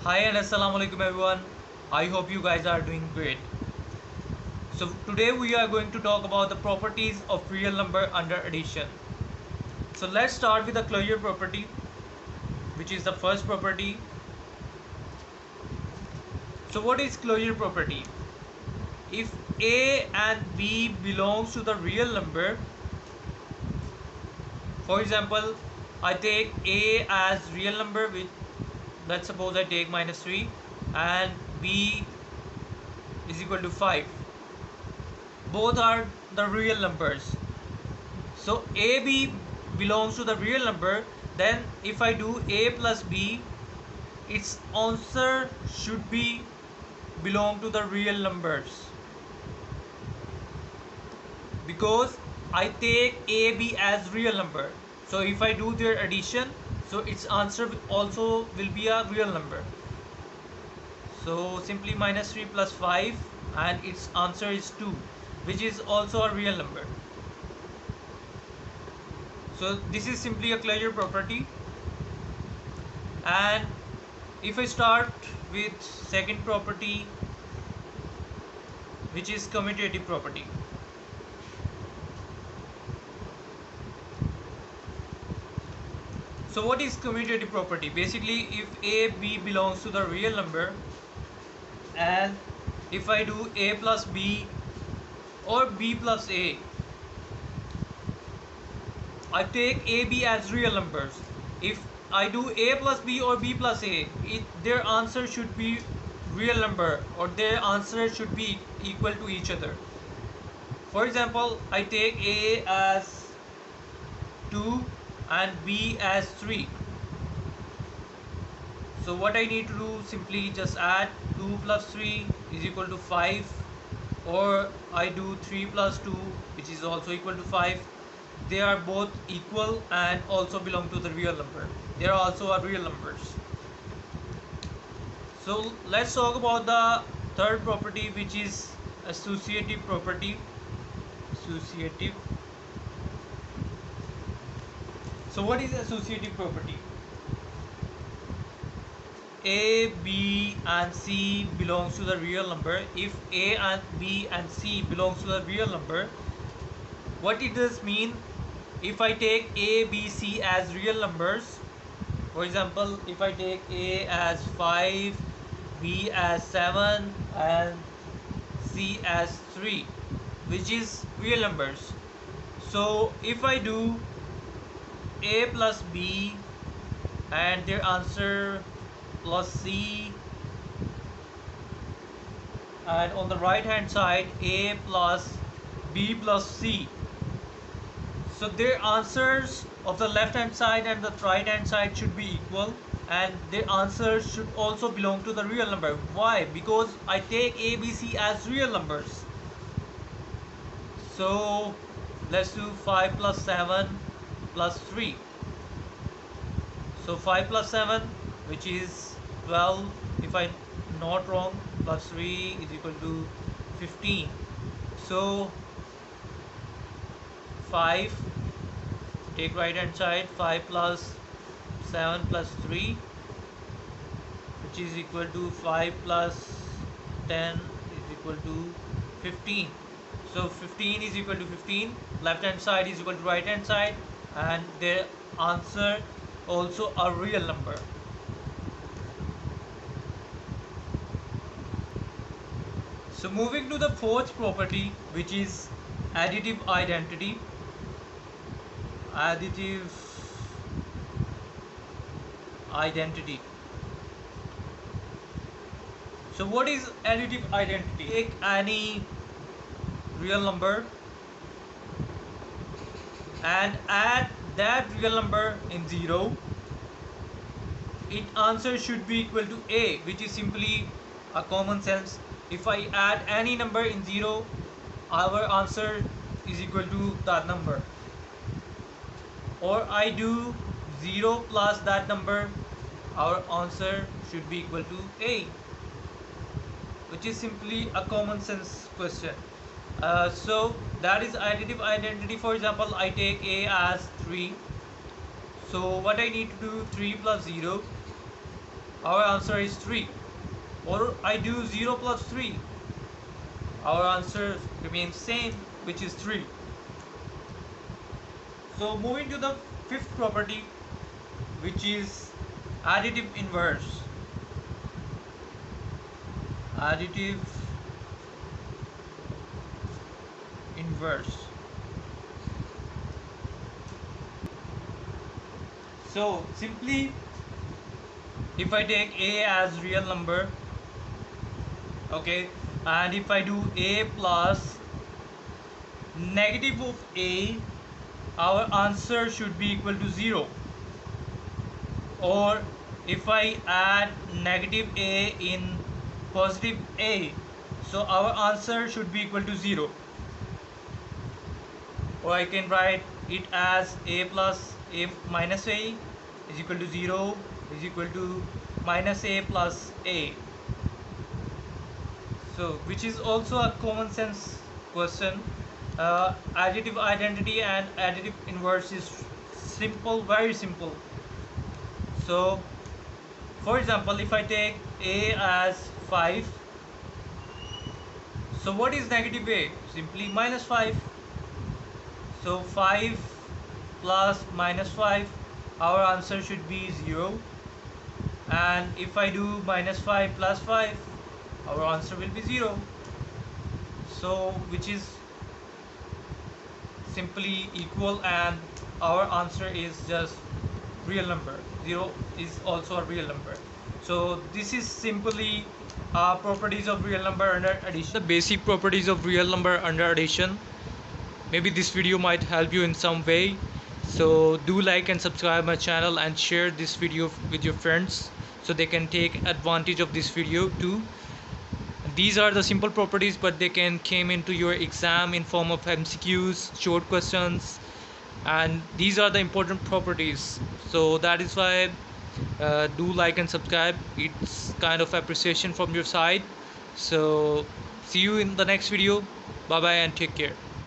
Hi and assalamu alaikum everyone. I hope you guys are doing great. So today we are going to talk about the properties of real number under addition. So let's start with the closure property, which is the first property. So what is closure property? If A and B belongs to the real number, for example, I take A as real number with, let's suppose I take -3 and B is equal to 5. Both are the real numbers. So AB belongs to the real number. Then if I do A plus B, its answer should be belong to the real numbers, because I take AB as real number. So if I do their addition, so its answer also will be a real number. So simply -3 plus 5 and its answer is 2, which is also a real number. So this is simply a closure property. And if I start with second property, which is commutative property. So what is commutative property? Basically, if A, B belongs to the real number, and if I do A plus B or B plus A, I take A, B as real numbers. If I do A plus B or B plus A, their answer should be real number, or their answer should be equal to each other. For example, I take A as 2 and B as 3. So what I need to do, simply just add 2 plus 3 is equal to 5, or I do 3 plus 2, which is also equal to 5. They are both equal and also belong to the real number. They are also are real numbers. So let's talk about the third property, which is associative property. Associative. So what is associative property? A, B and C belongs to the real number. If A and B and C belongs to the real number, what it does mean, if I take A, B, C as real numbers, for example, if I take A as 5, B as 7 and C as 3, which is real numbers. So if I do A plus B and their answer plus C, and on the right hand side A plus B plus C, so their answers of the left hand side and the right hand side should be equal, and their answers should also belong to the real number. Why? Because I take A, B, C as real numbers. So let's do 5 plus 7 plus 3. So 5 plus 7, which is 12, if I'm not wrong, plus 3 is equal to 15. So 5, take right hand side, 5 plus 7 plus 3, which is equal to 5 plus 10 is equal to 15. So 15 is equal to 15, left hand side is equal to right hand side, and their answer also a real number. So moving to the fourth property, which is additive identity. Additive identity. So what is additive identity? Take any real number and add that real number in 0. Its answer should be equal to A, which is simply a common sense. If I add any number in 0, our answer is equal to that number. Or I do 0 plus that number, our answer should be equal to A, which is simply a common sense question. So that is additive identity. For example, I take A as 3. So what I need to do, 3 plus 0, our answer is 3. Or I do 0 plus 3, our answer remains same, which is 3. So moving to the fifth property, which is additive inverse. Additive inverse. So simply, if I take a as real number, okay, and if I do a plus negative of a, our answer should be equal to 0. Or if I add negative a in positive a, so our answer should be equal to 0. Or I can write it as a plus a minus a is equal to 0 is equal to minus a plus a. So which is also a common sense question. Additive identity and additive inverse is simple, very simple. So for example, if I take a as 5, so what is negative a? Simply minus 5. So 5 plus minus 5, our answer should be 0. And if I do minus 5 plus 5, our answer will be 0. So which is simply equal, and our answer is just real number. 0 is also a real number. So this is simply properties of real number under addition, the basic properties of real number under addition. Maybe this video might help you in some way, so do like and subscribe my channel and share this video with your friends so they can take advantage of this video too. These are the simple properties, but they can came into your exam in form of MCQs, short questions, and these are the important properties. So that is why do like and subscribe. It's kind of appreciation from your side. So see you in the next video. Bye bye and take care.